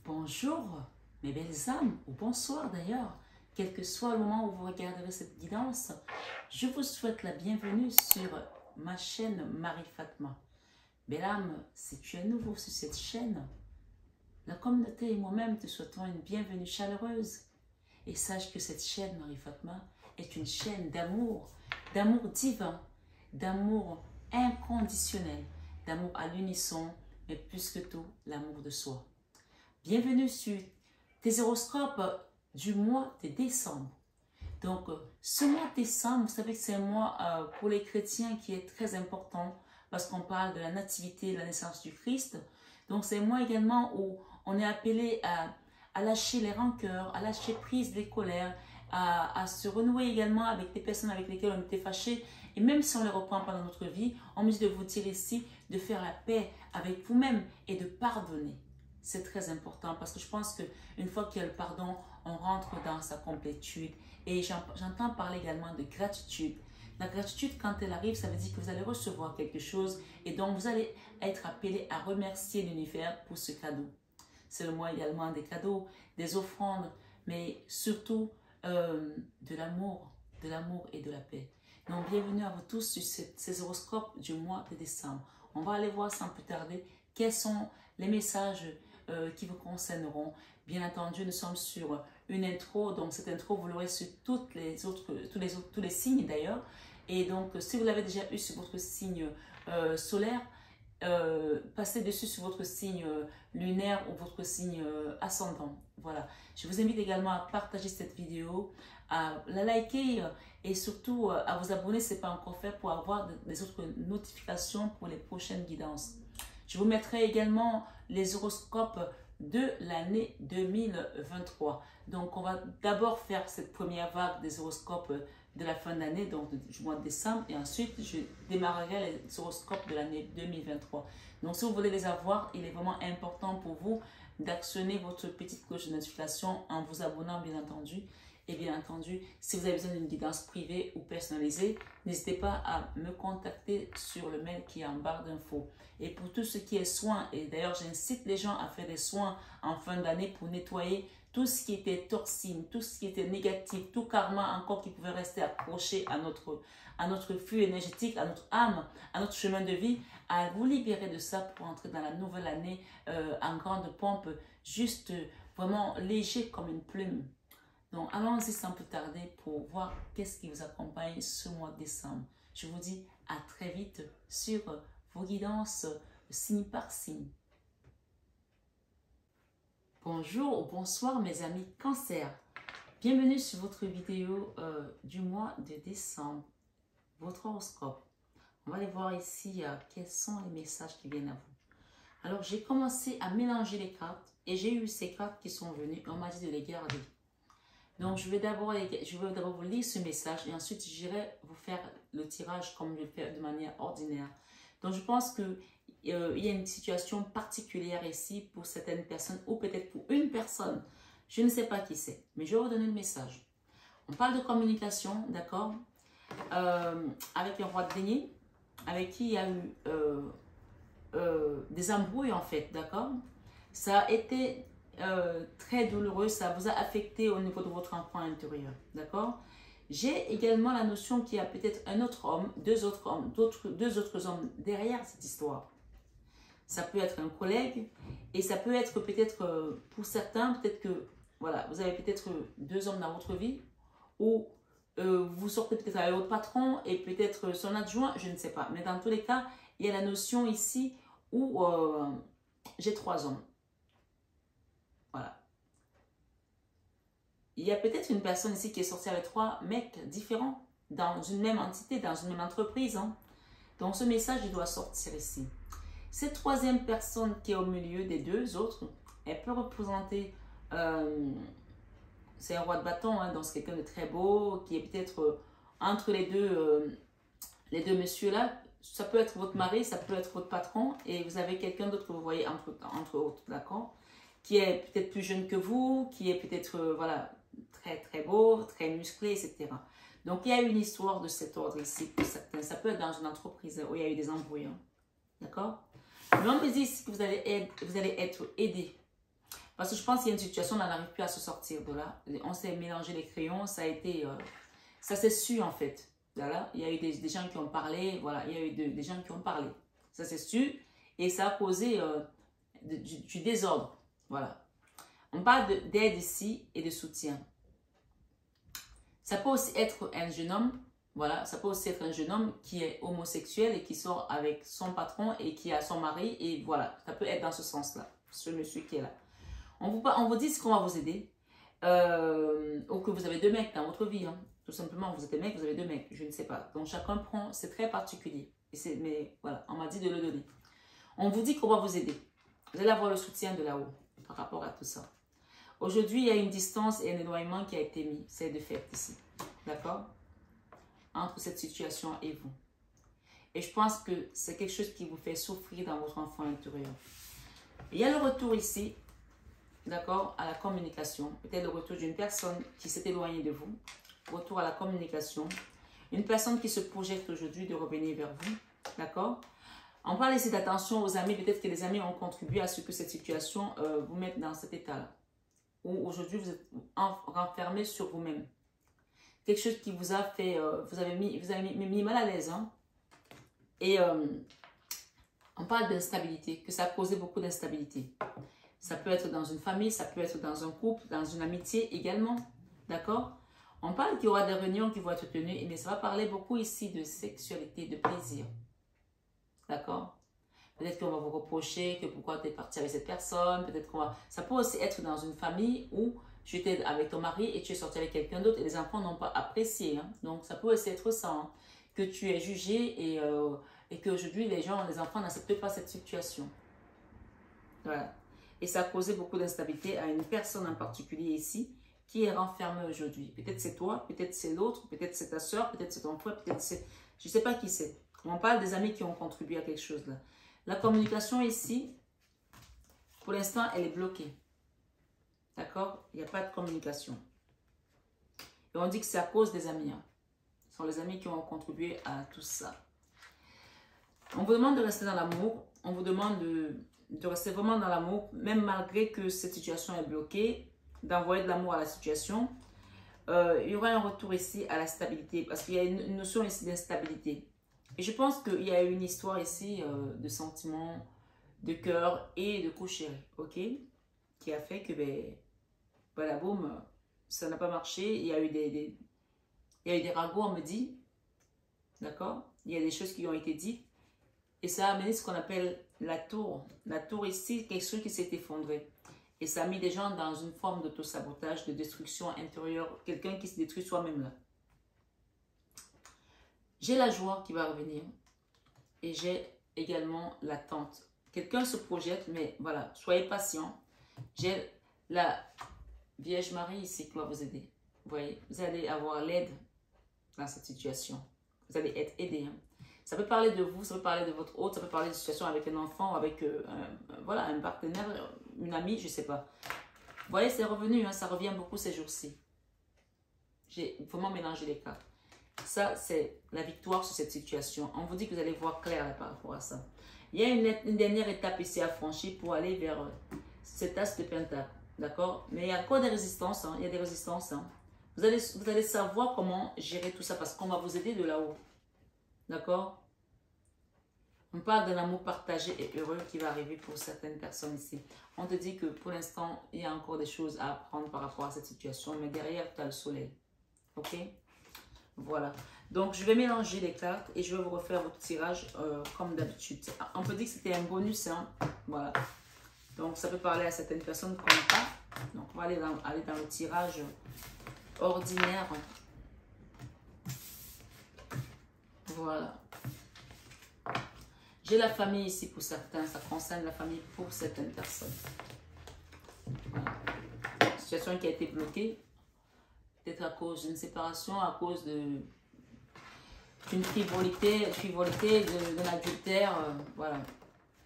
Bonjour mes belles âmes, ou bonsoir d'ailleurs, quel que soit le moment où vous regarderez cette guidance, je vous souhaite la bienvenue sur ma chaîne Marie-Fatma. Belle âme, si tu es nouveau sur cette chaîne, la communauté et moi-même te souhaitons une bienvenue chaleureuse. Et sache que cette chaîne Marie-Fatma est une chaîne d'amour divin, d'amour inconditionnel, d'amour à l'unisson, mais plus que tout, l'amour de soi. Bienvenue sur tes horoscopes du mois de décembre. Donc, ce mois de décembre, vous savez que c'est un mois pour les chrétiens qui est très important parce qu'on parle de la nativité, de la naissance du Christ. Donc, c'est un mois également où on est appelé à lâcher les rancœurs, à lâcher prise des colères, à se renouer également avec des personnes avec lesquelles on était fâchés. Et même si on les reprend pas dans notre vie, on me dit de vous dire ici de faire la paix avec vous-même et de pardonner. C'est très important parce que je pense qu'une fois qu'il y a le pardon, on rentre dans sa complétude. Et j'entends parler également de gratitude. La gratitude, quand elle arrive, ça veut dire que vous allez recevoir quelque chose et donc vous allez être appelé à remercier l'univers pour ce cadeau. C'est le mois également des cadeaux, des offrandes, mais surtout de l'amour et de la paix. Donc, bienvenue à vous tous sur ces horoscopes du mois de décembre. On va aller voir sans plus tarder quels sont les messages qui vous concerneront. Bien entendu, nous sommes sur une intro, donc cette intro, vous l'aurez sur tous les signes d'ailleurs. Et donc, si vous l'avez déjà eu sur votre signe solaire, passez dessus sur votre signe lunaire ou votre signe ascendant. Voilà. Je vous invite également à partager cette vidéo, à la liker et surtout à vous abonner si ce n'est pas encore fait pour avoir des autres notifications pour les prochaines guidances. Je vous mettrai également les horoscopes de l'année 2023. Donc, on va d'abord faire cette première vague des horoscopes de la fin d'année, donc du mois de décembre, et ensuite, je démarrerai les horoscopes de l'année 2023. Donc, si vous voulez les avoir, il est vraiment important pour vous d'actionner votre petite cloche de notification en vous abonnant, bien entendu. Et bien entendu, si vous avez besoin d'une guidance privée ou personnalisée, n'hésitez pas à me contacter sur le mail qui est en barre d'infos. Et pour tout ce qui est soins, et d'ailleurs j'incite les gens à faire des soins en fin d'année pour nettoyer tout ce qui était toxine, tout ce qui était négatif, tout karma encore qui pouvait rester accroché à notre flux énergétique, à notre âme, à notre chemin de vie, à vous libérer de ça pour entrer dans la nouvelle année en grande pompe, juste vraiment léger comme une plume. Donc, allons-y sans plus tarder pour voir qu'est-ce qui vous accompagne ce mois de décembre. Je vous dis à très vite sur vos guidances signe par signe. Bonjour ou bonsoir mes amis Cancer. Bienvenue sur votre vidéo du mois de décembre, votre horoscope. On va aller voir ici quels sont les messages qui viennent à vous. Alors, j'ai commencé à mélanger les cartes et j'ai eu ces cartes qui sont venues. On m'a dit de les garder. Donc, je vais d'abord vous lire ce message et ensuite, j'irai vous faire le tirage comme je le fais de manière ordinaire. Donc, je pense qu'il y a une situation particulière ici pour certaines personnes ou peut-être pour une personne. Je ne sais pas qui c'est, mais je vais vous donner le message. On parle de communication, d'accord, avec le roi de denier, avec qui il y a eu des embrouilles en fait, d'accord. Ça a été très douloureux, ça vous a affecté au niveau de votre enfant intérieur, d'accord. J'ai également la notion qu'il y a peut-être un autre homme, deux autres hommes derrière cette histoire. Ça peut être un collègue et ça peut être peut-être pour certains, peut-être que voilà, vous avez peut-être deux hommes dans votre vie ou vous sortez peut-être avec votre patron et peut-être son adjoint, je ne sais pas. Mais dans tous les cas, il y a la notion ici où j'ai trois hommes. Voilà. Il y a peut-être une personne ici qui est sortie avec trois mecs différents dans une même entité, dans une même entreprise. Hein. Donc, ce message, il doit sortir ici. Cette troisième personne qui est au milieu des deux autres, elle peut représenter, c'est un roi de bâton, hein, donc c'est quelqu'un de très beau, qui est peut-être entre les deux messieurs-là. Ça peut être votre mari, ça peut être votre patron, et vous avez quelqu'un d'autre que vous voyez entre autres, d'accord, qui est peut-être plus jeune que vous, qui est peut-être, voilà, très très beau, très musclé, etc. Donc, il y a une histoire de cet ordre ici pour certains. Ça peut être dans une entreprise où il y a eu des embrouilles, hein, d'accord. Mais on me dit ici que vous allez être aidé Parce que je pense qu'il y a une situation, on n'arrive plus à se sortir de là. On s'est mélangé les crayons, ça a été... ça s'est su en fait. Voilà. Il y a eu des gens qui ont parlé, voilà. Il y a eu des gens qui ont parlé. Ça s'est su et ça a causé du désordre. Voilà. On parle d'aide ici et de soutien. Ça peut aussi être un jeune homme, voilà, ça peut aussi être un jeune homme qui est homosexuel et qui sort avec son patron et qui a son mari et voilà, ça peut être dans ce sens-là, ce monsieur qui est là. On vous dit ce qu'on va vous aider ou que vous avez deux mecs dans votre vie, hein. Tout simplement, vous êtes des mecs, vous avez deux mecs, je ne sais pas. Donc chacun prend, c'est très particulier, mais voilà, on m'a dit de le donner. On vous dit qu'on va vous aider. Vous allez avoir le soutien de là-haut par rapport à tout ça. Aujourd'hui, il y a une distance et un éloignement qui a été mis. C'est de fait ici. D'accord? Entre cette situation et vous. Et je pense que c'est quelque chose qui vous fait souffrir dans votre enfant intérieur. Il y a le retour ici, d'accord, à la communication. Peut-être le retour d'une personne qui s'est éloignée de vous. Retour à la communication. Une personne qui se projette aujourd'hui de revenir vers vous. D'accord? On parle ici d'attention aux amis. Peut-être que les amis ont contribué à ce que cette situation vous mette dans cet état-là. Où aujourd'hui vous êtes renfermé sur vous-même. Quelque chose qui vous a fait, vous avez mis mal à l'aise. Hein? Et on parle d'instabilité, que ça a causé beaucoup d'instabilité. Ça peut être dans une famille, ça peut être dans un couple, dans une amitié également. D'accord? On parle qu'il y aura des réunions qui vont être tenues, mais ça va parler beaucoup ici de sexualité, de plaisir. D'accord? Peut-être qu'on va vous reprocher que pourquoi tu es parti avec cette personne. Peut-être qu'on va... Ça peut aussi être dans une famille où tu étais avec ton mari et tu es sorti avec quelqu'un d'autre et les enfants n'ont pas apprécié. Hein. Donc, ça peut aussi être ça. Hein. Que tu es jugé et qu'aujourd'hui, les enfants n'acceptent pas cette situation. Voilà. Et ça a causé beaucoup d'instabilité à une personne en particulier ici qui est renfermée aujourd'hui. Peut-être c'est toi, peut-être c'est l'autre, peut-être c'est ta soeur, peut-être c'est ton frère, peut-être c'est... Je ne sais pas qui c'est. On parle des amis qui ont contribué à quelque chose là. La communication ici, pour l'instant, elle est bloquée. D'accord? Il n'y a pas de communication. Et on dit que c'est à cause des amis. Hein. Ce sont les amis qui ont contribué à tout ça. On vous demande de rester dans l'amour. On vous demande de rester vraiment dans l'amour, même malgré que cette situation est bloquée, d'envoyer de l'amour à la situation. Il y aura un retour ici à la stabilité, parce qu'il y a une notion ici d'instabilité. Et je pense qu'il y a une histoire ici de sentiments, de cœur et de coucherie, ok? Qui a fait que, voilà, boum, ça n'a pas marché. Il y a eu des ragots, on me dit, d'accord? Il y a des choses qui ont été dites. Et ça a amené ce qu'on appelle la tour. La tour ici, quelque chose qui s'est effondré. Et ça a mis des gens dans une forme d'autosabotage, de destruction intérieure. Quelqu'un qui se détruit soi-même là. J'ai la joie qui va revenir et j'ai également l'attente. Quelqu'un se projette, mais voilà, soyez patient. J'ai la Vierge Marie ici qui va vous aider. Vous voyez, vous allez avoir l'aide dans cette situation. Vous allez être aidé. Hein. Ça peut parler de vous, ça peut parler de votre hôte, ça peut parler de situation avec un enfant, avec voilà, un partenaire, une amie, je ne sais pas. Vous voyez, c'est revenu, hein, ça revient beaucoup ces jours-ci. J'ai vraiment mélangé les cartes. Ça, c'est la victoire sur cette situation. On vous dit que vous allez voir clair là, par rapport à ça. Il y a une dernière étape ici à franchir pour aller vers cet as de pentacle. D'accord? Mais il y a encore des résistances. Hein, il y a des résistances. Hein. Vous allez savoir comment gérer tout ça parce qu'on va vous aider de là-haut. D'accord? On parle d'un amour partagé et heureux qui va arriver pour certaines personnes ici. On te dit que pour l'instant, il y a encore des choses à apprendre par rapport à cette situation. Mais derrière, tu as le soleil. Ok? Voilà. Donc, je vais mélanger les cartes et je vais vous refaire votre tirage comme d'habitude. On peut dire que c'était un bonus. Hein? Voilà. Donc, ça peut parler à certaines personnes comme pas. Donc, on va aller dans le tirage ordinaire. Voilà. J'ai la famille ici pour certains. Ça concerne la famille pour certaines personnes. Voilà. Situation qui a été bloquée. Peut-être à cause d'une séparation, à cause d'une frivolité, d'un adultère, voilà.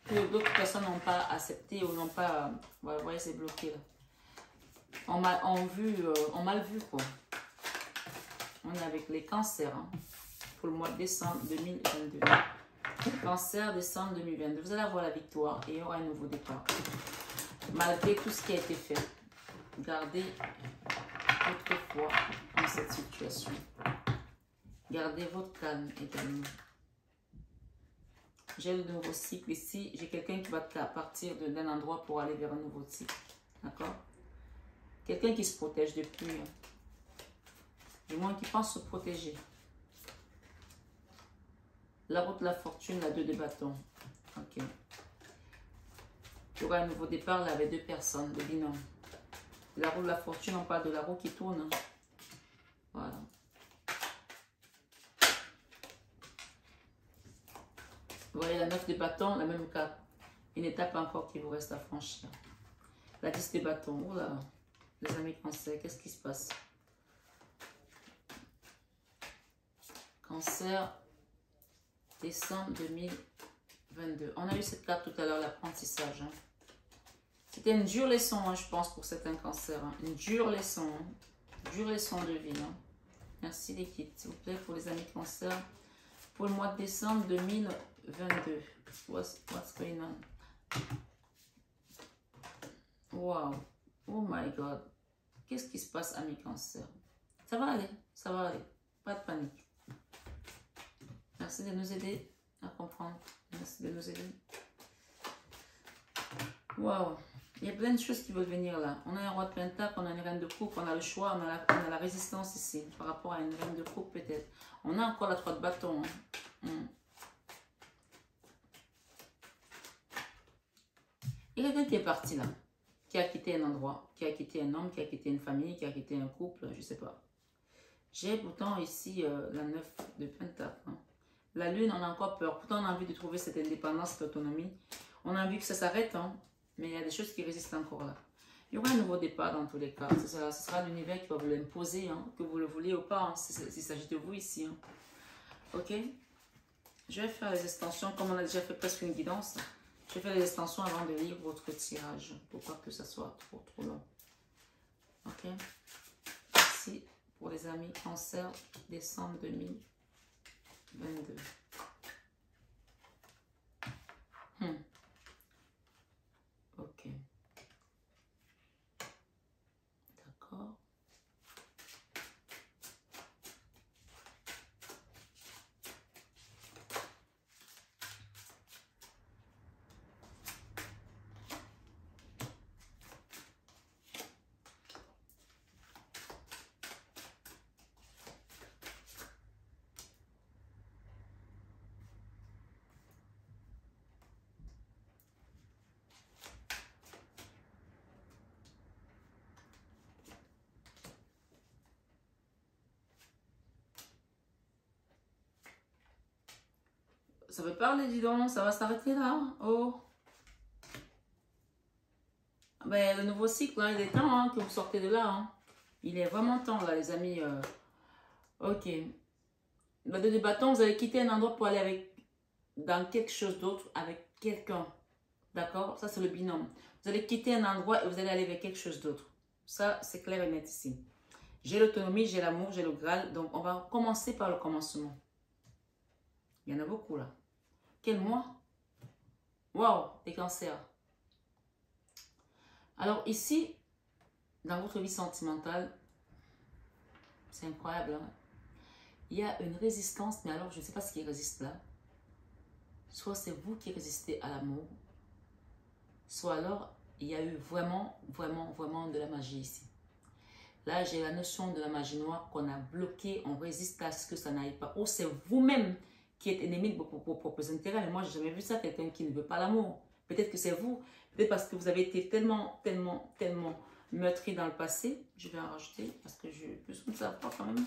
Que d'autres personnes n'ont pas accepté ou n'ont pas... Voilà, vous voyez, c'est bloqué là. On mal vu quoi. On est avec les cancers hein, pour le mois de décembre 2022. Cancer, décembre 2022. Vous allez avoir la victoire et il y aura un nouveau départ. malgré tout ce qui a été fait. Gardez votre foi dans cette situation. Gardez votre calme également. J'ai le nouveau cycle ici. J'ai quelqu'un qui va partir d'un endroit pour aller vers un nouveau cycle. D'accord? Quelqu'un qui se protège depuis. Du moins qui pense se protéger. La route de la fortune, la 2 de bâton. Ok. Il y aura un nouveau départ là avec 2 personnes, de binômes. La roue de la fortune, on parle de la roue qui tourne. Voilà. Vous voyez la 9 de bâton, la même carte. Une étape encore qui vous reste à franchir. La 10 de bâton. Oh là, les amis Cancer, qu'est-ce qui se passe? Cancer, décembre 2022. On a eu cette carte tout à l'heure, l'apprentissage. Hein. C'était une dure leçon, hein, je pense, pour certains cancers. Hein. Une dure leçon. Hein. Dure leçon de vie. Hein. Merci l'équipe, s'il vous plaît, pour les amis cancer. Pour le mois de décembre 2022. What's going on? Wow. Oh my God. Qu'est-ce qui se passe, amis cancer? Ça va aller. Ça va aller. Pas de panique. Merci de nous aider à comprendre. Merci de nous aider. Wow. Il y a plein de choses qui veulent venir là. On a un roi de pentacle, on a une reine de coupe, on a le choix, on a la résistance ici. Par rapport à une reine de coupe peut-être. On a encore la 3 de bâton. Hein. Il y a quelqu'un qui est parti là. Qui a quitté un endroit. Qui a quitté un homme, qui a quitté une famille, qui a quitté un couple. Je ne sais pas. J'ai pourtant ici la 9 de pentacle. Hein. La lune, on a encore peur. Pourtant, on a envie de trouver cette indépendance, cette autonomie. On a envie que ça s'arrête, hein. Mais il y a des choses qui résistent encore là. Il y aura un nouveau départ dans tous les cas. Ce sera l'univers qui va vous l'imposer, hein, que vous le vouliez ou pas, hein, s'il s'agit de vous ici. Hein. Ok? Je vais faire les extensions, comme on a déjà fait presque une guidance. Je vais faire les extensions avant de lire votre tirage, pour pas que ça soit trop long. Ok? Merci pour les amis Cancer, décembre 2022. Ok. D'accord. Ça veut parler, dis donc, ça va s'arrêter là. Oh. Ben, le nouveau cycle, hein, il est temps hein, que vous sortez de là. Hein. Il est vraiment temps, là, les amis. Ok. Le 2 de bâton, vous allez quitter un endroit pour aller dans quelque chose d'autre avec quelqu'un. D'accord? Ça, c'est le binôme. Vous allez quitter un endroit et vous allez aller vers quelque chose d'autre. Ça, c'est clair et net ici. J'ai l'autonomie, j'ai l'amour, j'ai le Graal. Donc, on va commencer par le commencement. Il y en a beaucoup, là. Quel mois? Waouh, des cancers. Alors ici, dans votre vie sentimentale, c'est incroyable. Hein? Il y a une résistance, mais alors je ne sais pas ce qui résiste là. Soit c'est vous qui résistez à l'amour, soit alors il y a eu vraiment de la magie ici. Là, j'ai la notion de la magie noire qu'on a bloquée, on résiste à ce que ça n'aille pas. Ou c'est vous-même qui êtes ennemi de vos propres intérêts. Mais moi, je n'ai jamais vu ça, quelqu'un qui ne veut pas l'amour. Peut-être que c'est vous. Peut-être parce que vous avez été tellement meurtri dans le passé. Je vais en rajouter parce que j'ai besoin de savoir quand même.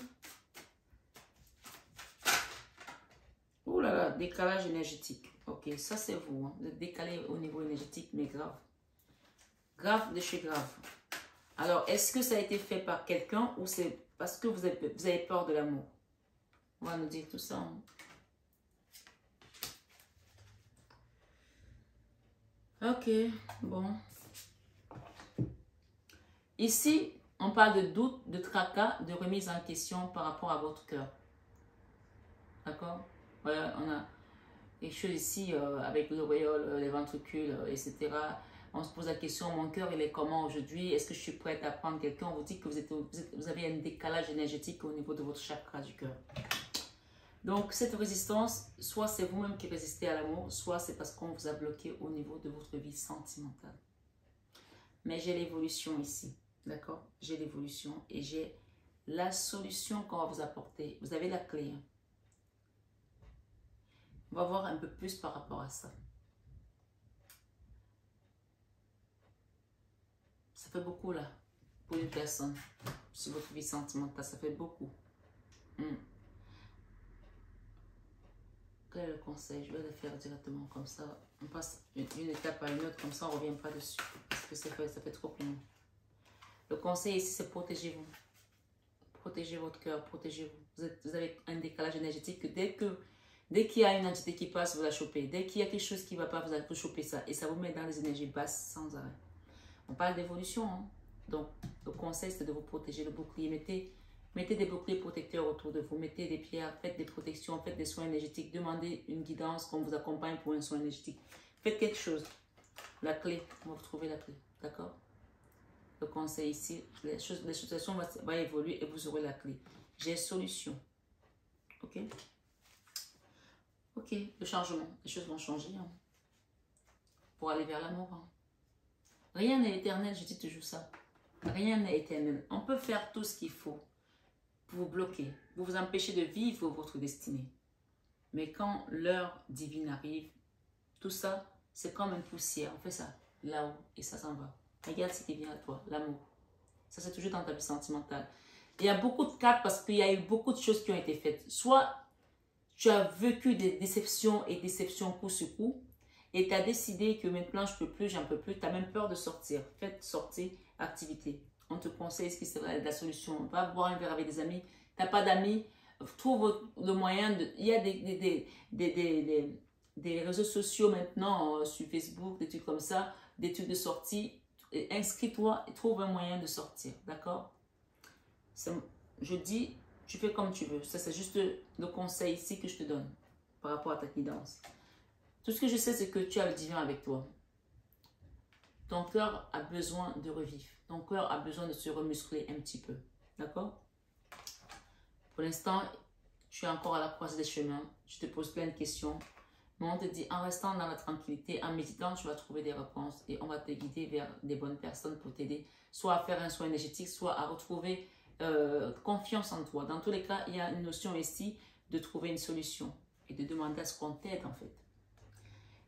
Ouh là là, décalage énergétique. Ok, ça c'est vous. Hein. Vous êtes décalé au niveau énergétique, mais grave. Grave de chez grave. Alors, est-ce que ça a été fait par quelqu'un ou c'est parce que vous avez peur de l'amour? On va nous dire tout ça. Hein. Ok, bon. Ici, on parle de doute, de tracas, de remise en question par rapport à votre cœur. D'accord? Voilà, on a quelque chose ici avec l'auréole, les ventricules, etc. On se pose la question, mon cœur, il est comment aujourd'hui? Est-ce que je suis prête à prendre quelqu'un? On vous dit que vous avez un décalage énergétique au niveau de votre chakra du cœur. Donc, cette résistance, soit c'est vous-même qui résistez à l'amour, soit c'est parce qu'on vous a bloqué au niveau de votre vie sentimentale. Mais j'ai l'évolution ici, d'accord? J'ai l'évolution et j'ai la solution qu'on va vous apporter. Vous avez la clé. Hein? On va voir un peu plus par rapport à ça. Ça fait beaucoup là, pour une personne, sur votre vie sentimentale, ça fait beaucoup. Quel est le conseil? Je vais le faire directement comme ça. On passe une étape à une autre, comme ça on ne revient pas dessus. Parce que ça fait trop long. Le conseil ici, c'est protégez-vous. Protégez votre cœur, protégez-vous. Vous avez un décalage énergétique que dès qu'il y a une entité qui passe, vous la chopez. Dès qu'il y a quelque chose qui ne va pas, vous allez choper ça. Et ça vous met dans les énergies basses sans arrêt. On parle d'évolution. Hein? Donc, le conseil, c'est de vous protéger le bouclier. Mettez des boucliers protecteurs autour de vous. Mettez des pierres, faites des protections, faites des soins énergétiques. Demandez une guidance qu'on vous accompagne pour un soin énergétique. Faites quelque chose. La clé, on va vous trouver la clé. D'accord? Le conseil ici, les situations vont évoluer et vous aurez la clé. J'ai solution. Ok? Ok, le changement. Les choses vont changer. Hein? Pour aller vers l'amour. Hein? Rien n'est éternel, je dis toujours ça. Rien n'est éternel. On peut faire tout ce qu'il faut pour vous bloquer, pour vous empêcher de vivre votre destinée. Mais quand l'heure divine arrive, tout ça, c'est comme une poussière. On fait ça là-haut et ça s'en va. Regarde ce qui vient à toi, l'amour. Ça, c'est toujours dans ta vie sentimentale. Il y a beaucoup de cas parce qu'il y a eu beaucoup de choses qui ont été faites. Soit tu as vécu des déceptions et déceptions coup sur coup et tu as décidé que maintenant je ne peux plus, j'en peux plus. Tu as même peur de sortir. Faites sortir, activité. On te conseille ce qui serait la solution. Va boire un verre avec des amis. Tu n'as pas d'amis, trouve le moyen de... Il y a des réseaux sociaux maintenant sur Facebook, des trucs comme ça, des trucs de sortie. Inscris-toi et trouve un moyen de sortir, d'accord? Je dis, tu fais comme tu veux. Ça, c'est juste le conseil ici que je te donne par rapport à ta guidance. Tout ce que je sais, c'est que tu as le divin avec toi. Ton cœur a besoin de revivre. Ton cœur a besoin de se remuscler un petit peu, d'accord? Pour l'instant, tu es encore à la croisée des chemins. Je te pose plein de questions. Mais on te dit, en restant dans la tranquillité, en méditant, tu vas trouver des réponses et on va te guider vers des bonnes personnes pour t'aider, soit à faire un soin énergétique, soit à retrouver confiance en toi. Dans tous les cas, il y a une notion ici de trouver une solution et de demander à ce qu'on t'aide en fait.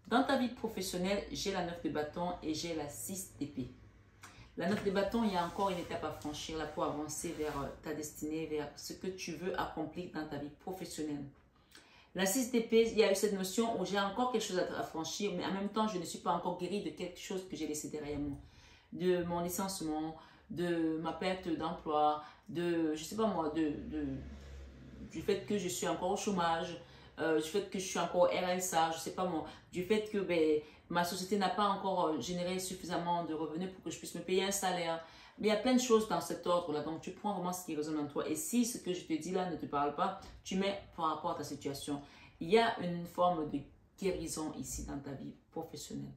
Dans ta vie professionnelle, j'ai la 9 de bâton et j'ai la 6 d'épée. La 9 de bâton, il y a encore une étape à franchir là pour avancer vers ta destinée, vers ce que tu veux accomplir dans ta vie professionnelle. La 6 d'épée, il y a eu cette notion où j'ai encore quelque chose à franchir, mais en même temps, je ne suis pas encore guérie de quelque chose que j'ai laissé derrière moi. De mon licenciement, de ma perte d'emploi, de, je sais pas moi, du fait que je suis encore au chômage, du fait que je suis encore au RSA, je sais pas moi, du fait que ma société n'a pas encore généré suffisamment de revenus pour que je puisse me payer un salaire. Mais il y a plein de choses dans cet ordre-là. Donc, tu prends vraiment ce qui résonne en toi. Et si ce que je te dis là ne te parle pas, tu mets par rapport à ta situation. Il y a une forme de guérison ici dans ta vie professionnelle.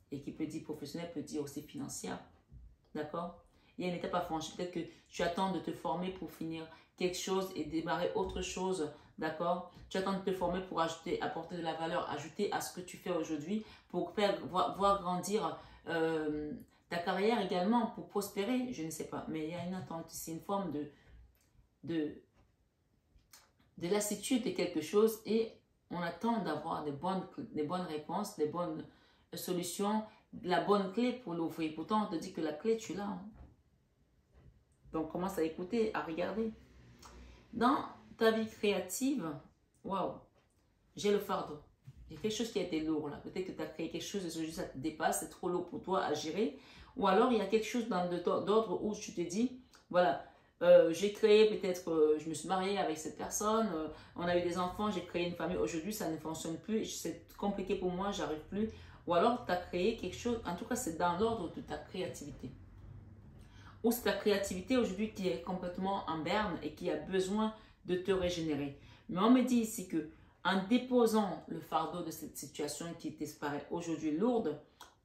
Et qui peut dire professionnelle, peut dire aussi financière. D'accord? Il y a une étape à franchir. Peut-être que tu attends de te former pour finir quelque chose et démarrer autre chose. D'accord? Tu attends de te former pour apporter de la valeur, ajouter à ce que tu fais aujourd'hui, pour voir grandir ta carrière également, pour prospérer, je ne sais pas. Mais il y a une attente, c'est une forme de lassitude de quelque chose et on attend d'avoir des bonnes réponses, des bonnes solutions, la bonne clé pour l'ouvrir. Pourtant, on te dit que la clé, tu l'as. Hein. Donc, commence à écouter, à regarder. Dans ta vie créative, waouh, j'ai le fardeau. Il y a quelque chose qui a été lourd là. Peut-être que tu as créé quelque chose et aujourd'hui ça te dépasse, c'est trop lourd pour toi à gérer. Ou alors il y a quelque chose d'ordre où tu te dis, voilà, j'ai créé peut-être, je me suis mariée avec cette personne, on a eu des enfants, j'ai créé une famille. Aujourd'hui ça ne fonctionne plus, c'est compliqué pour moi, j'arrive plus. Ou alors tu as créé quelque chose, en tout cas c'est dans l'ordre de ta créativité. Ou c'est ta créativité aujourd'hui qui est complètement en berne et qui a besoin de te régénérer. Mais on me dit ici que en déposant le fardeau de cette situation qui t'espérait aujourd'hui lourde,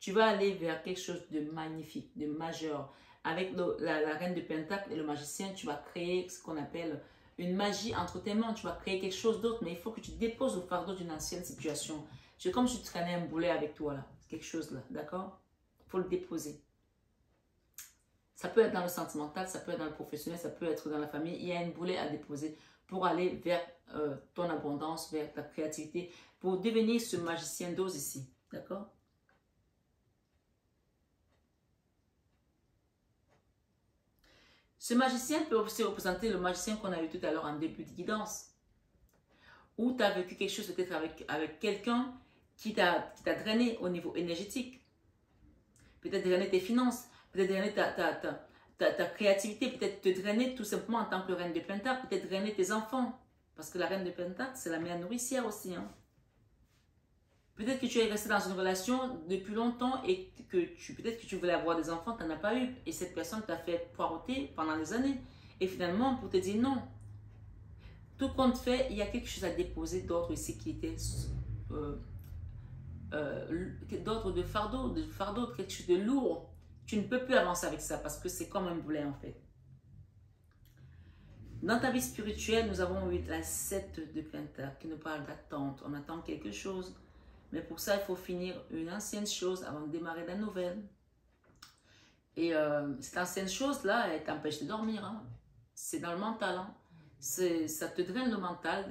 Tu vas aller vers quelque chose de magnifique, de majeur. Avec la reine de Pentacle et le magicien, tu vas créer ce qu'on appelle une magie entre tes mains. Tu vas créer quelque chose d'autre, mais il faut que tu déposes le fardeau d'une ancienne situation. C'est comme si tu traînais un boulet avec toi, là. Quelque chose là, d'accord? Il faut le déposer. Ça peut être dans le sentimental, ça peut être dans le professionnel, ça peut être dans la famille. Il y a une boulet à déposer pour aller vers ton abondance, vers ta créativité, pour devenir ce magicien d'ose ici, d'accord? Ce magicien peut aussi représenter le magicien qu'on a eu tout à l'heure en début de guidance. Où tu as vécu quelque chose peut-être avec quelqu'un qui t'a drainé au niveau énergétique. Peut-être drainer tes finances, peut-être drainer ta créativité, peut-être te drainer tout simplement en tant que reine de Pentacle, peut-être drainer tes enfants. Parce que la reine de Pentacle, c'est la mère nourricière aussi. Hein. Peut-être que tu es resté dans une relation depuis longtemps et que peut-être que tu voulais avoir des enfants, tu n'en as pas eu. Et cette personne t'a fait poireauter pendant des années. Et finalement, pour te dire non. Tout compte fait, il y a quelque chose à déposer d'autre ici qui était d'autre de fardeau, quelque chose de lourd. Tu ne peux plus avancer avec ça parce que c'est comme un boulet en fait. Dans ta vie spirituelle, nous avons eu la 7 de Pentacle qui nous parle d'attente. On attend quelque chose. Mais pour ça, il faut finir une ancienne chose avant de démarrer la nouvelle. Et cette ancienne chose-là, elle t'empêche de dormir. Hein. C'est dans le mental. Hein. Ça te draine le mental.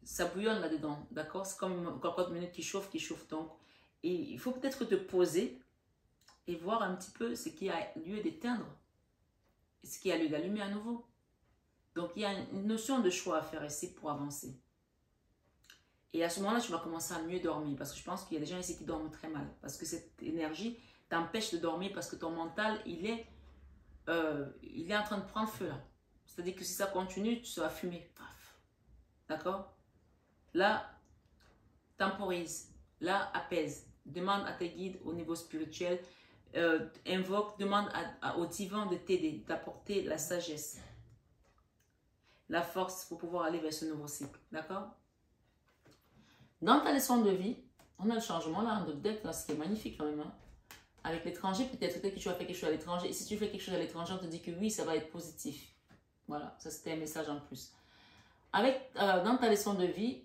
Ça bouillonne là-dedans. D'accord? C'est comme une cocotte minute qui chauffe donc. Et il faut peut-être te poser et voir un petit peu ce qui a lieu d'éteindre. Et ce qui a lieu d'allumer à nouveau. Donc, il y a une notion de choix à faire ici pour avancer. Et à ce moment-là, tu vas commencer à mieux dormir. Parce que je pense qu'il y a des gens ici qui dorment très mal. Parce que cette énergie t'empêche de dormir parce que ton mental, il est en train de prendre feu là. C'est-à-dire que si ça continue, tu seras fumé. D'accord? Là, temporise. Là, apaise. Demande à tes guides au niveau spirituel. Demande au divan de t'aider, d'apporter la sagesse. La force pour pouvoir aller vers ce nouveau cycle. D'accord? Dans ta leçon de vie, on a le changement là, de deck, là, ce qui est magnifique quand même. Hein. Avec l'étranger, peut-être que tu vas faire quelque chose à l'étranger. Et si tu fais quelque chose à l'étranger, on te dit que oui, ça va être positif. Voilà, ça c'était un message en plus. Dans ta leçon de vie,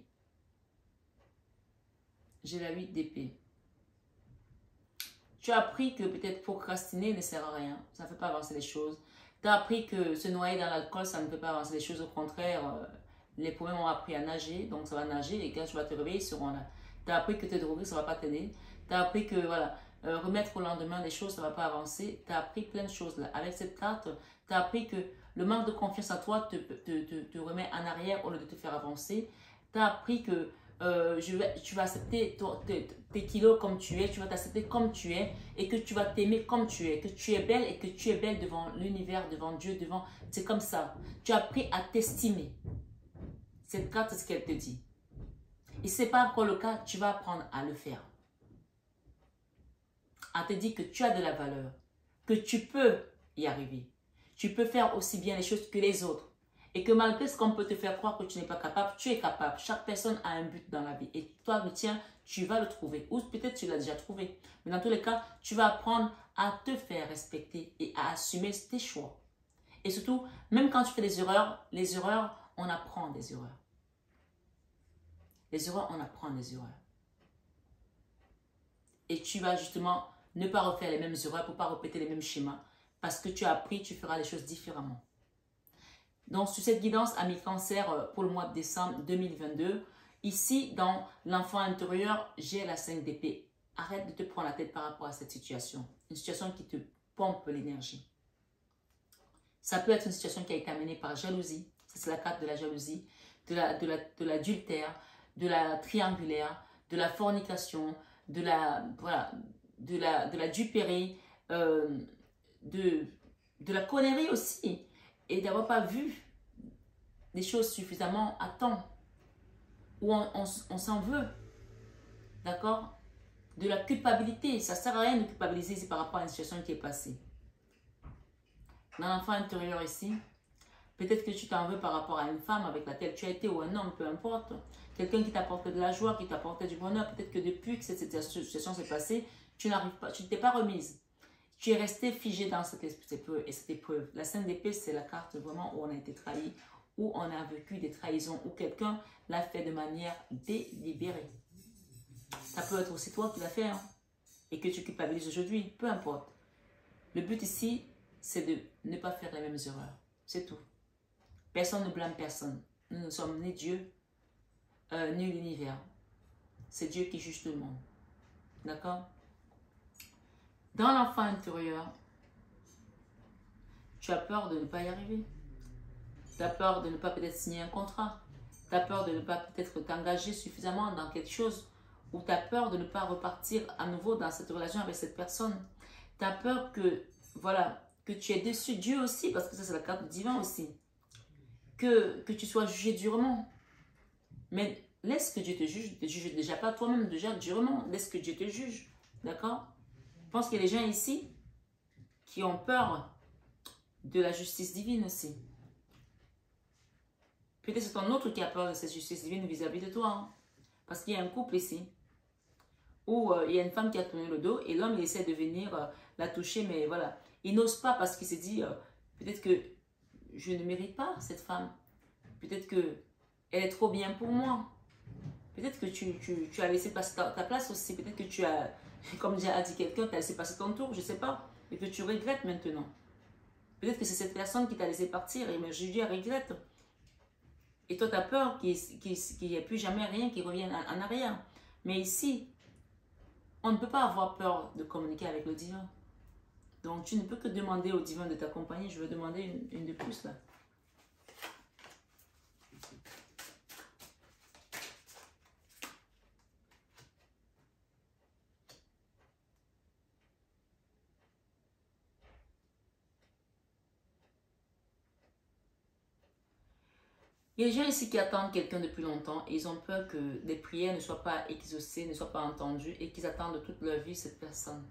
j'ai la 8 d'épée. Tu as appris que peut-être procrastiner ne sert à rien. Ça ne fait pas avancer les choses. Tu as appris que se noyer dans l'alcool, ça ne fait pas avancer les choses. Au contraire, les problèmes ont appris à nager. Donc, ça va nager et quand tu vas te réveiller, ils seront là. Tu as appris que te droguer, ça ne va pas t'aider. Tu as appris que, voilà, remettre au lendemain les choses, ça ne va pas avancer. Tu as appris plein de choses là. Avec cette carte, tu as appris que le manque de confiance en toi te remet en arrière au lieu de te faire avancer. Tu as appris que tu vas accepter tes kilos comme tu es, tu vas t'accepter comme tu es et que tu vas t'aimer comme tu es, que tu es belle et que tu es belle devant l'univers, devant Dieu, c'est comme ça. Tu as appris à t'estimer. Cette carte, c'est ce qu'elle te dit. Et si ce n'est pas encore le cas, tu vas apprendre à le faire. Elle te dit que tu as de la valeur, que tu peux y arriver. Tu peux faire aussi bien les choses que les autres. Et que malgré ce qu'on peut te faire croire que tu n'es pas capable, tu es capable. Chaque personne a un but dans la vie. Et toi, le tien, tu vas le trouver. Ou peut-être tu l'as déjà trouvé. Mais dans tous les cas, tu vas apprendre à te faire respecter et à assumer tes choix. Et surtout, même quand tu fais des erreurs, les erreurs, on apprend des erreurs. Les erreurs, on apprend des erreurs. Et tu vas justement ne pas refaire les mêmes erreurs pour ne pas répéter les mêmes schémas. Parce que tu as appris, tu feras les choses différemment. Donc, sur cette guidance Ami Cancer pour le mois de décembre 2022, ici, dans l'enfant intérieur, j'ai la 5 d'épée. Arrête de te prendre la tête par rapport à cette situation. Une situation qui te pompe l'énergie. Ça peut être une situation qui a été amenée par jalousie. Ça, c'est la carte de la jalousie, de l'adultère, de la triangulaire, de la fornication, de la duperie, de la connerie aussi. Et d'avoir pas vu des choses suffisamment à temps. Ou on s'en veut. D'accord? De la culpabilité. Ça ne sert à rien de culpabiliser par rapport à une situation qui est passée. Dans l'enfant intérieur ici, peut-être que tu t'en veux par rapport à une femme avec laquelle tu as été ou un homme, peu importe. quelqu'un qui t'apportait de la joie, qui t'apportait du bonheur. Peut-être que depuis que cette situation s'est passée, tu n'arrives pas, tu ne t'es pas remise. Tu es resté figé dans cette épreuve. La scène d'épée, c'est la carte vraiment où on a été trahi, où on a vécu des trahisons, où quelqu'un l'a fait de manière délibérée. Ça peut être aussi toi qui l'as fait, hein, et que tu culpabilises aujourd'hui, peu importe. Le but ici, c'est de ne pas faire les mêmes erreurs. C'est tout. Personne ne blâme personne. Nous ne sommes ni Dieu, ni l'univers. C'est Dieu qui juge tout le monde. D'accord? Dans l'enfant intérieur, tu as peur de ne pas y arriver. Tu as peur de ne pas peut-être signer un contrat. Tu as peur de ne pas peut-être t'engager suffisamment dans quelque chose. Ou tu as peur de ne pas repartir à nouveau dans cette relation avec cette personne. Tu as peur que, voilà, que tu aies déçu Dieu aussi, parce que ça c'est la carte divine aussi. Que tu sois jugé durement. Mais laisse que Dieu te juge. Ne te juge déjà pas toi-même déjà durement. Laisse que Dieu te juge. D'accord? Je pense qu'il y a des gens ici qui ont peur de la justice divine aussi. Peut-être c'est ton autre qui a peur de cette justice divine vis-à-vis de toi. Hein? Parce qu'il y a un couple ici où il y a une femme qui a tourné le dos et l'homme il essaie de venir la toucher, mais voilà. Il n'ose pas parce qu'il s'est dit peut-être que je ne mérite pas cette femme. Peut-être que elle est trop bien pour moi. Peut-être que tu as laissé passer ta place aussi. Peut-être que tu as, comme a dit quelqu'un, tu as laissé passer ton tour, je ne sais pas. Et que tu regrettes maintenant. Peut-être que c'est cette personne qui t'a laissé partir et je lui regrette. Et toi, tu as peur qu'il n'y ait plus jamais rien qui revienne en arrière. Mais ici, on ne peut pas avoir peur de communiquer avec le divin. Donc, tu ne peux que demander au divin de t'accompagner. Je vais demander une de plus là. Il y a des gens ici qui attendent quelqu'un depuis longtemps et ils ont peur que les prières ne soient pas exaucées, ne soient pas entendues et qu'ils attendent toute leur vie cette personne.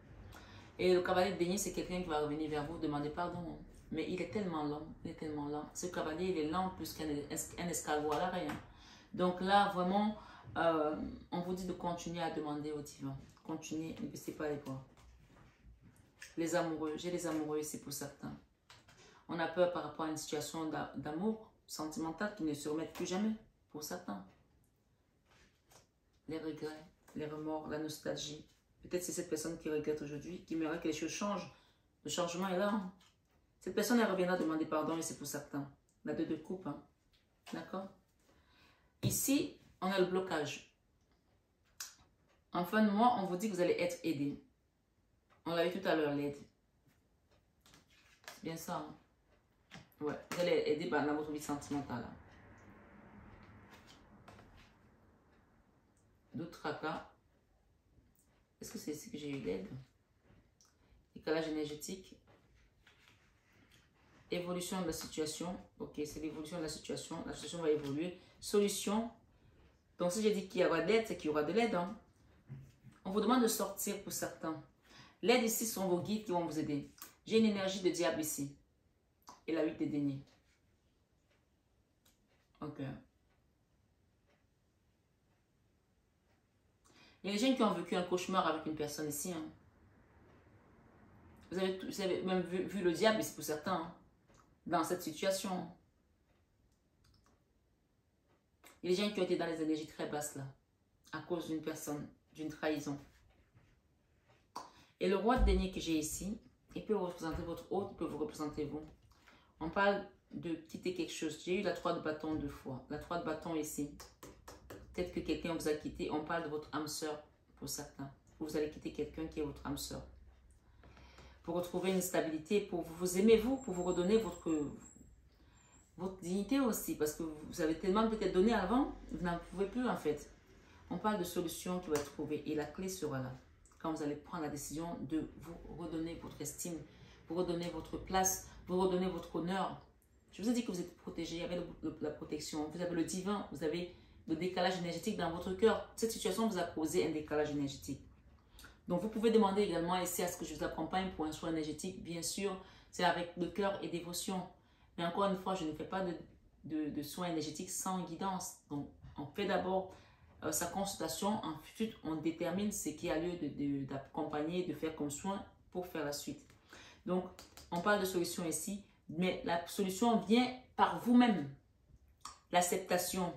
Et le cavalier de denier, c'est quelqu'un qui va revenir vers vous, demander pardon. Mais il est tellement lent, il est tellement lent. Ce cavalier, il est lent plus qu'un escargot à l'arrêt. Donc là, vraiment, on vous dit de continuer à demander au divin. Continuez, ne baissez pas les bras. Les amoureux, j'ai les amoureux ici pour certains. On a peur par rapport à une situation d'amour sentimental qui ne se remettent plus jamais pour certains. Les regrets, les remords, la nostalgie. Peut-être c'est cette personne qui regrette aujourd'hui, qui aimerait que les choses changent. Le changement est là. Cette personne, elle reviendra demander pardon et c'est pour certains. La deux de coupe. Hein. D'accord? Ici, on a le blocage. En fin de mois, on vous dit que vous allez être aidé. On l'a vu tout à l'heure, l'aide. C'est bien ça. Hein? Ouais, vous allez aider dans votre vie sentimentale. D'autres tracas. Est-ce que c'est ici que j'ai eu l'aide? Décalage énergétique. Évolution de la situation. Ok, c'est l'évolution de la situation. La situation va évoluer. Solution. Donc, si j'ai dit qu'il y aura de l'aide, c'est qu'il y aura de l'aide. Hein. On vous demande de sortir pour certains. L'aide ici sont vos guides qui vont vous aider. J'ai une énergie de diable ici. Et la 8 des deniers. Ok. Il y a des gens qui ont vécu un cauchemar avec une personne ici. Hein. Vous avez même vu le diable ici pour certains. Hein, dans cette situation. Il y a des gens qui ont été dans les énergies très basses là. À cause d'une personne, d'une trahison. Et le roi de denier que j'ai ici, il peut représenter votre hôte, il peut vous représenter vous. On parle de quitter quelque chose. J'ai eu la 3 de bâton 2 fois. La 3 de bâton ici. Peut-être que quelqu'un vous a quitté. On parle de votre âme sœur pour certains. Vous allez quitter quelqu'un qui est votre âme sœur. Pour retrouver une stabilité, pour vous aimer vous, pour vous redonner votre dignité aussi. Parce que vous avez tellement peut-être donné avant, vous n'en pouvez plus en fait. On parle de solution qui va être trouvée et la clé sera là. Quand vous allez prendre la décision de vous redonner votre estime, vous redonner votre place, vous redonner votre honneur. Je vous ai dit que vous êtes protégé avec la protection. Vous avez le divin, vous avez le décalage énergétique dans votre cœur. Cette situation vous a causé un décalage énergétique. Donc, vous pouvez demander également ici à ce que je vous accompagne pour un soin énergétique. Bien sûr, c'est avec le cœur et dévotion. Mais encore une fois, je ne fais pas de soins énergétiques sans guidance. Donc, On fait d'abord sa consultation, ensuite on détermine ce qui a lieu d'accompagner, de faire comme soin pour faire la suite. Donc, on parle de solution ici, mais la solution vient par vous-même. L'acceptation,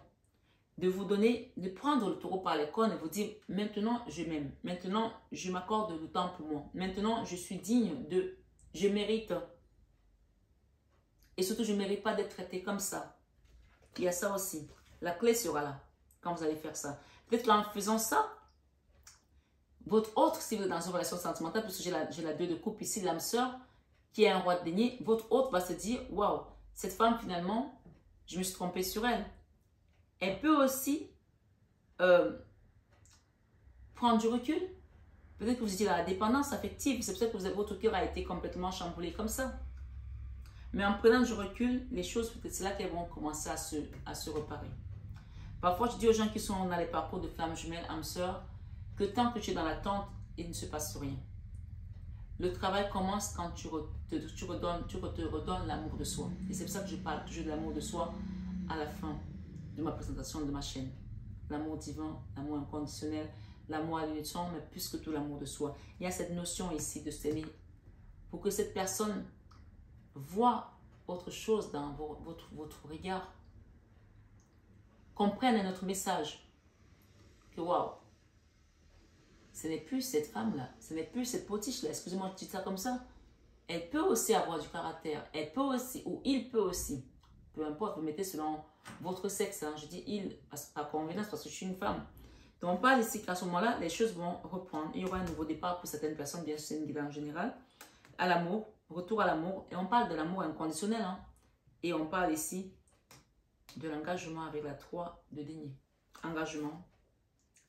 de vous donner, de prendre le taureau par les cornes et vous dire, maintenant je m'aime, maintenant je m'accorde le temps pour moi, maintenant je suis digne de, je mérite. Et surtout, je ne mérite pas d'être traité comme ça. Il y a ça aussi. La clé sera là, quand vous allez faire ça. Peut-être qu'en faisant ça, votre autre, si vous êtes dans une relation sentimentale, puisque j'ai la 2 de coupe ici, l'âme sœur, qui est un roi de denier, votre autre va se dire, waouh, cette femme finalement, je me suis trompée sur elle. Elle peut aussi prendre du recul. Peut-être que vous étiez dans la dépendance affective. C'est peut-être que votre cœur a été complètement chamboulé comme ça. Mais en prenant du recul, les choses, peut-être c'est là qu'elles vont commencer à se reparer. Parfois, je dis aux gens qui sont dans les parcours de flammes jumelles, âmes sœurs, que tant que tu es dans l'attente, il ne se passe rien. Le travail commence quand tu te redonnes l'amour de soi. Et c'est pour ça que je parle toujours de l'amour de soi à la fin de ma présentation de ma chaîne. L'amour divin, l'amour inconditionnel, l'amour à l'unisson, mais plus que tout l'amour de soi. Il y a cette notion ici de s'aimer pour que cette personne voit autre chose dans votre regard. Comprenne notre message. Que waouh, ce n'est plus cette femme-là, ce n'est plus cette potiche-là, excusez-moi de dire ça comme ça. Elle peut aussi avoir du caractère, elle peut aussi, ou il peut aussi. Peu importe, vous mettez selon votre sexe. Hein. Je dis il, par convenance, parce que je suis une femme. Donc, on parle ici qu'à ce moment-là, les choses vont reprendre. Il y aura un nouveau départ pour certaines personnes, bien sûr, c'est une guide en général. À l'amour, retour à l'amour. Et on parle de l'amour inconditionnel. Hein. Et on parle ici de l'engagement avec la 3 de denier. Engagement,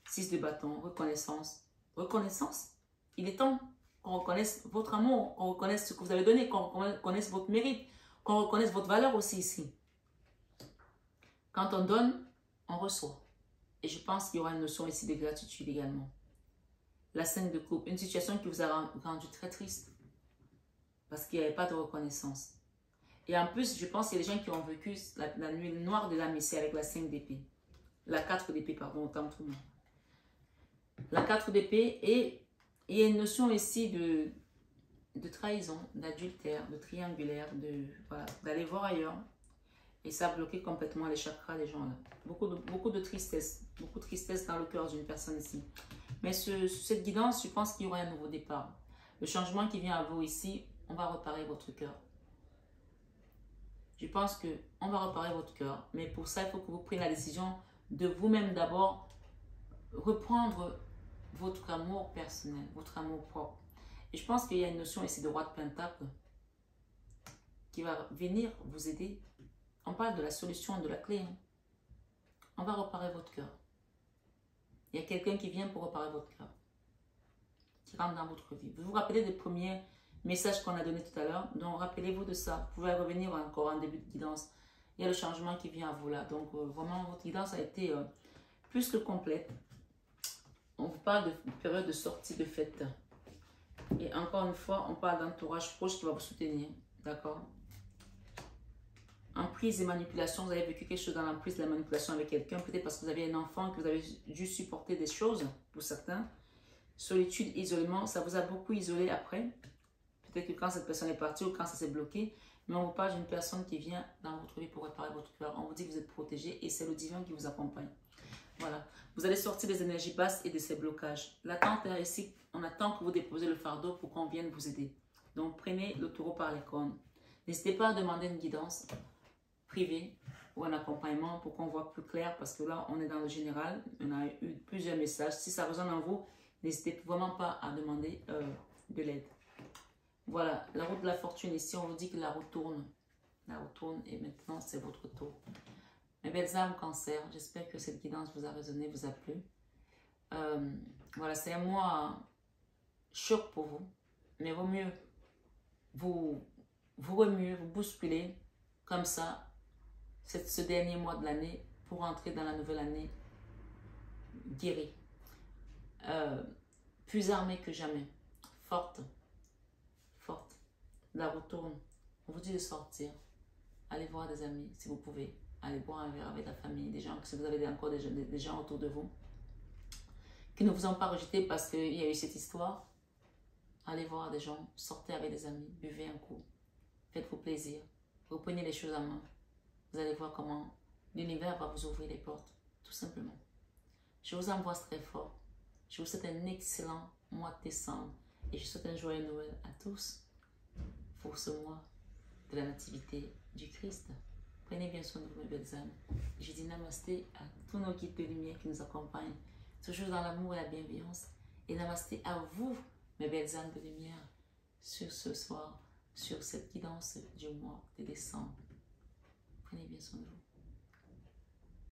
6 de bâton, reconnaissance. Reconnaissance, il est temps qu'on reconnaisse votre amour, qu'on reconnaisse ce que vous avez donné, qu'on reconnaisse votre mérite, qu'on reconnaisse votre valeur aussi ici. Quand on donne, on reçoit. Et je pense qu'il y aura une notion ici de gratitude également. La 5 de coupe, une situation qui vous a rendu très triste. Parce qu'il n'y avait pas de reconnaissance. Et en plus, je pense qu'il y a des gens qui ont vécu la nuit noire de l'âme ici avec la 5 d'épée. La 4 d'épée, pardon, autant pour moi. La 4 d'épée, et il y a une notion ici de trahison, d'adultère, de triangulaire, d'aller voir ailleurs. Et ça a bloqué complètement les chakras des gens là. Beaucoup de tristesse dans le cœur d'une personne ici. Mais cette guidance, je pense qu'il y aura un nouveau départ. Le changement qui vient à vous ici, on va réparer votre cœur. Je pense qu'on va réparer votre cœur. Mais pour ça, il faut que vous preniez la décision de vous-même d'abord reprendre votre amour personnel, votre amour propre. Et je pense qu'il y a une notion ici de roi de pentacle qui va venir vous aider. On parle de la solution, de la clé. Hein. On va réparer votre cœur. Il y a quelqu'un qui vient pour réparer votre cœur. Qui rentre dans votre vie. Vous vous rappelez des premiers messages qu'on a donnés tout à l'heure? Donc, rappelez-vous de ça. Vous pouvez revenir encore en début de guidance. Il y a le changement qui vient à vous là. Donc, vraiment, votre guidance a été plus que complète. On vous parle de période de sortie de fête. Et encore une fois, on parle d'entourage proche qui va vous soutenir. D'accord? Emprise et manipulation, vous avez vécu quelque chose dans l'emprise de la manipulation avec quelqu'un, peut-être parce que vous avez un enfant, que vous avez dû supporter des choses, pour certains. Solitude, isolement, ça vous a beaucoup isolé après. Peut-être que quand cette personne est partie ou quand ça s'est bloqué, mais on vous parle d'une personne qui vient dans votre vie pour réparer votre cœur. On vous dit que vous êtes protégé et c'est le divin qui vous accompagne. Voilà. Vous allez sortir des énergies basses et de ces blocages. L'attente est ici, on attend que vous déposez le fardeau pour qu'on vienne vous aider. Donc prenez le taureau par les cornes. N'hésitez pas à demander une guidance privé ou un accompagnement pour qu'on voit plus clair, parce que là on est dans le général, on a eu plusieurs messages. Si ça résonne en vous, n'hésitez vraiment pas à demander de l'aide. Voilà, la route de la fortune ici, on vous dit que la roue tourne et maintenant c'est votre tour. Mes belles âmes cancer, j'espère que cette guidance vous a résonné, vous a plu. Voilà, c'est un mois choc pour vous, mais vaut mieux vous remuer, vous bousculer comme ça ce dernier mois de l'année pour entrer dans la nouvelle année guérie, plus armée que jamais, forte, la roue tourne. On vous dit de sortir, allez voir des amis si vous pouvez, allez boire un verre avec la famille, des gens, si vous avez encore des gens autour de vous, qui ne vous ont pas rejeté parce qu'il y a eu cette histoire. Allez voir des gens, sortez avec des amis, buvez un coup, faites-vous plaisir, reprenez les choses en main. Vous allez voir comment l'univers va vous ouvrir les portes, tout simplement. Je vous embrasse très fort. Je vous souhaite un excellent mois de décembre et je souhaite un joyeux Noël à tous pour ce mois de la nativité du Christ. Prenez bien soin de vous, mes belles âmes. Je dis namasté à tous nos guides de lumière qui nous accompagnent, toujours dans l'amour et la bienveillance. Et namasté à vous, mes belles âmes de lumière, sur ce soir, sur cette guidance du mois de décembre. Prenez bien soin de vous.